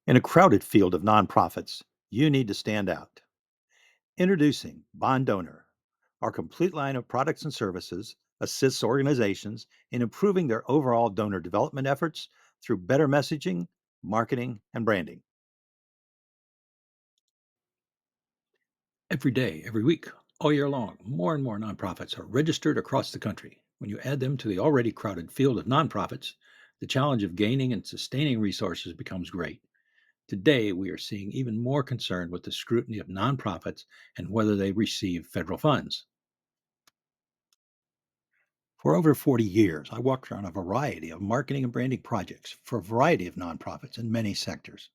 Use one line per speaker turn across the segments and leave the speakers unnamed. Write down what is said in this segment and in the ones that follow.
In a crowded field of nonprofits, you need to stand out. Introducing BonDonor. Our complete line of products and services assists organizations in improving their overall donor development efforts through better messaging, marketing, and branding.
Every day, every week, all year long, more and more nonprofits are registered across the country. When you add them to the already crowded field of nonprofits, the challenge of gaining and sustaining resources becomes great. Today, we are seeing even more concern with the scrutiny of nonprofits and whether they receive federal funds. For over 40 years, I worked on a variety of marketing and branding projects for a variety of nonprofits in many sectors.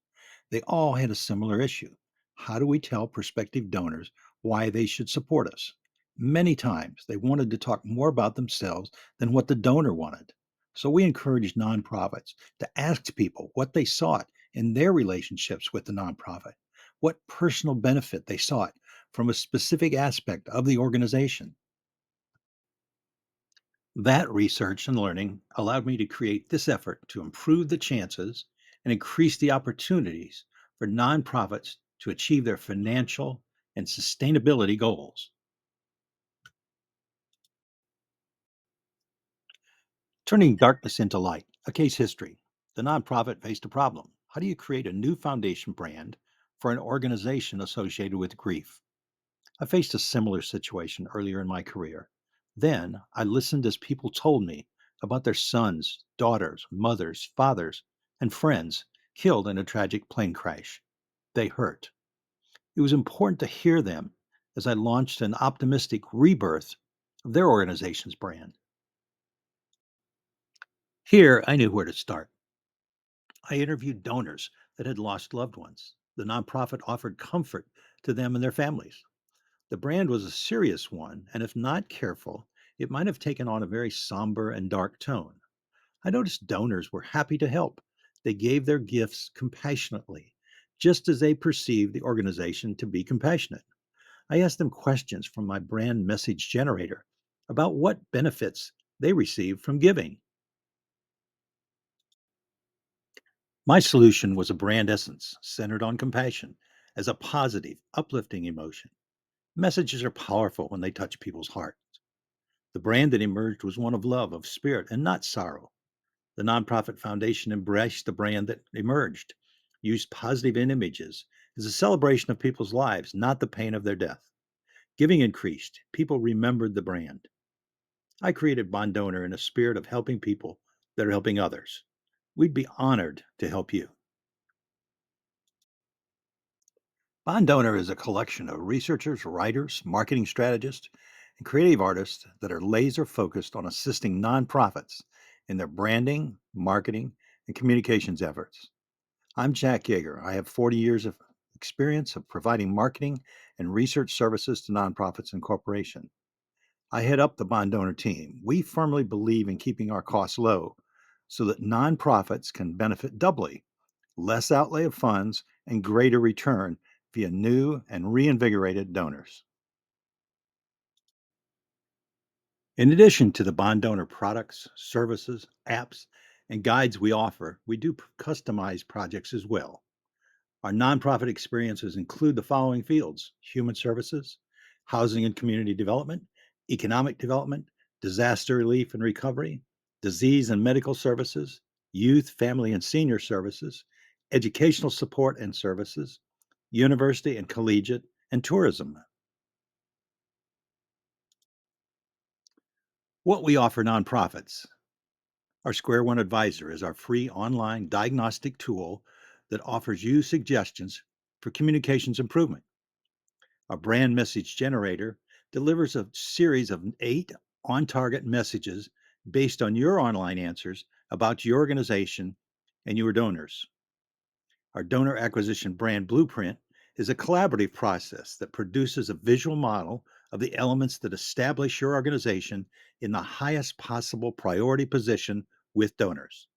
They all had a similar issue. How do we tell prospective donors why they should support us? Many times they wanted to talk more about themselves than what the donor wanted. So we encouraged nonprofits to ask people what they sought in their relationships with the nonprofit, what personal benefit they sought from a specific aspect of the organization. That research and learning allowed me to create this effort to improve the chances and increase the opportunities for nonprofits to achieve their financial and sustainability goals. Turning darkness into light, a case history. The nonprofit faced a problem. How do you create a new foundation brand for an organization associated with grief? I faced a similar situation earlier in my career. Then I listened as people told me about their sons, daughters, mothers, fathers, and friends killed in a tragic plane crash. They hurt. It was important to hear them as I launched an optimistic rebirth of their organization's brand. Here, I knew where to start. I interviewed donors that had lost loved ones. The nonprofit offered comfort to them and their families. The brand was a serious one, and if not careful, it might have taken on a very somber and dark tone. I noticed donors were happy to help. They gave their gifts compassionately, just as they perceived the organization to be compassionate. I asked them questions from my brand message generator about what benefits they received from giving. My solution was a brand essence centered on compassion as a positive, uplifting emotion. Messages are powerful when they touch people's hearts. The brand that emerged was one of love, of spirit, and not sorrow. The nonprofit foundation embraced the brand that emerged, used positive images as a celebration of people's lives, not the pain of their death. Giving increased. People remembered the brand. I created BonDonor in a spirit of helping people that are helping others. We'd be honored to help you. BonDonor is a collection of researchers, writers, marketing strategists, and creative artists that are laser focused on assisting nonprofits in their branding, marketing, and communications efforts. I'm Jack Yeager. I have 40 years of experience of providing marketing and research services to nonprofits and corporations. I head up the bond donor team. We firmly believe in keeping our costs low so that nonprofits can benefit doubly, less outlay of funds, and greater return via new and reinvigorated donors. In addition to the bond donor products, services, apps, and guides we offer, we do customize projects as well. Our nonprofit experiences include the following fields: human services, housing and community development, economic development, disaster relief and recovery, disease and medical services, youth, family, and senior services, educational support and services, university and collegiate, and tourism. What we offer nonprofits. Our Square One Advisor is our free online diagnostic tool that offers you suggestions for communications improvement. Our brand message generator delivers a series of 8 on target messages based on your online answers about your organization and your donors. Our donor acquisition brand blueprint is a collaborative process that produces a visual model of the elements that establish your organization in the highest possible priority position with donors.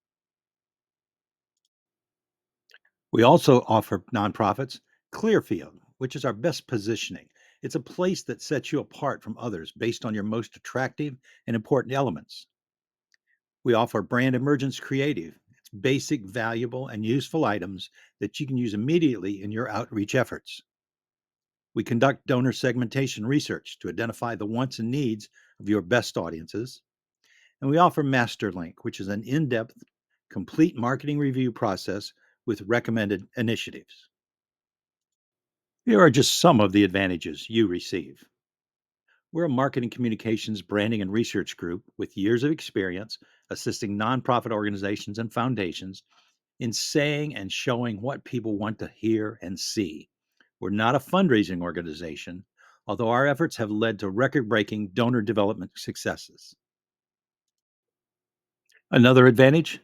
We also offer nonprofits Clearfield, which is our best positioning. It's a place that sets you apart from others based on your most attractive and important elements. We offer Brand Emergence Creative. It's
basic, valuable, and useful items that you can use immediately in your outreach efforts. We conduct donor segmentation research to identify the wants and needs of your best audiences. And we offer MasterLink, which is an in depth, complete marketing review process with recommended initiatives. Here are just some of the advantages you receive. We're a marketing communications, branding, and research group with years of experience assisting nonprofit organizations and foundations in saying and showing what people want to hear and see. We're not a fundraising organization, although our efforts have led to record breaking donor development successes. Another advantage,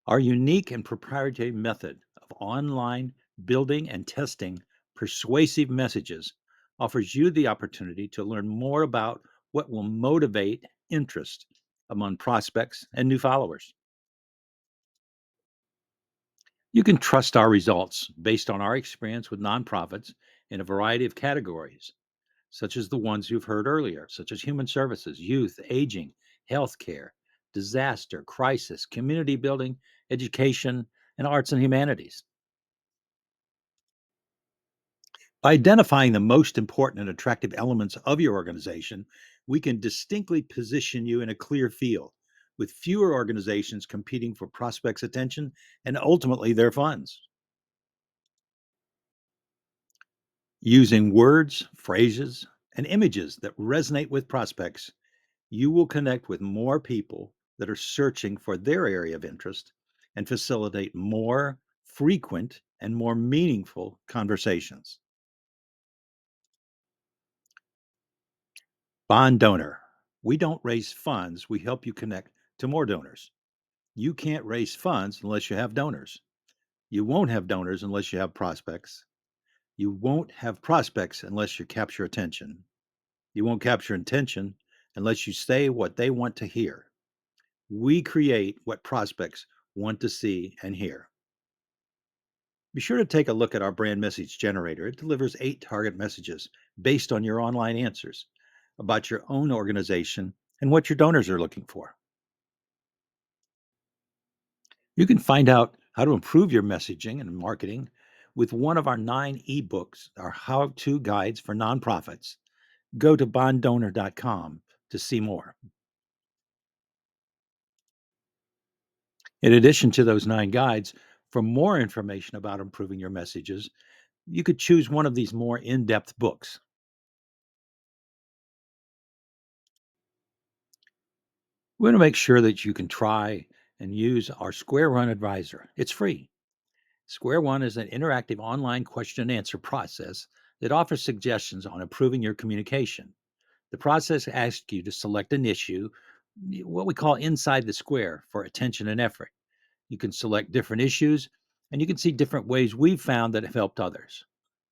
our unique and proprietary method of online building and testing persuasive messages offers you the opportunity to learn more about what will motivate interest among prospects and new followers. You can trust our results based on our experience with nonprofits in a variety of categories, such as the ones you've heard earlier, such as human services, youth, aging, healthcare, disaster, crisis, community building, education, and arts and humanities. By identifying the most important and attractive elements of your organization, we can distinctly position you in a clear field, with fewer organizations competing for prospects' attention and ultimately their funds. Using words, phrases, and images that resonate with prospects, you will connect with more people that are searching for their area of interest and facilitate more frequent and more meaningful conversations. Bond donor. We don't raise funds, we help you connect to more donors. You can't raise funds unless you have donors. You won't have donors unless you have prospects. You won't have prospects unless you capture attention. You won't capture attention unless you say what they want to hear. We create what prospects want to see and hear. Be sure to take a look at our brand message generator. It delivers 8 target messages based on your online answers about your own organization and what your donors are looking for. You can find out how to improve your messaging and marketing with one of our 9 ebooks, our how to guides for nonprofits. Go to bonddonor.com to see more. In addition to those 9 guides, for more information about improving your messages, you could choose one of these more in depth books. We want to make sure that you can try and use our Square One Advisor. It's free. Square One is an interactive online question and answer process that offers suggestions on improving your communication. The process asks you to select an issue, what we call inside the square, for attention and effort. You can select different issues and you can see different ways we've found that have helped others.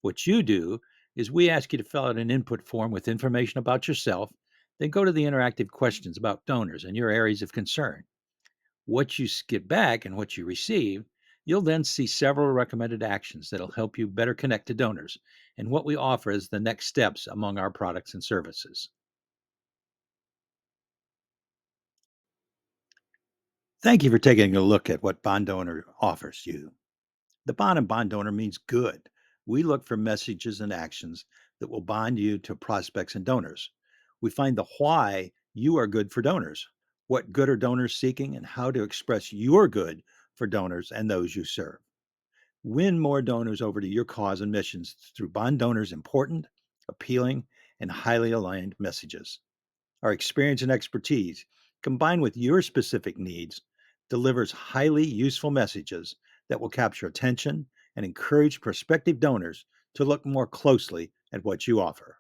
What you do is we ask you to fill out an input form with information about yourself, then go to the interactive questions about donors and your areas of concern. What you get back and what you receive, you'll then see several recommended actions that'll help you better connect to donors and what we offer as the next steps among our products and services. Thank you for taking a look at what BonDonor offers you. The bond in BonDonor means good. We look for messages and actions that will bond you to prospects and donors. We find the why you are good for donors, what good are donors seeking, and how to express your good for donors and those you serve. Win more donors over to your cause and missions through BonDonor's important, appealing, and highly aligned messages. Our experience and expertise, combined with your specific needs, delivers highly useful messages that will capture attention and encourage prospective donors to look more closely at what you offer.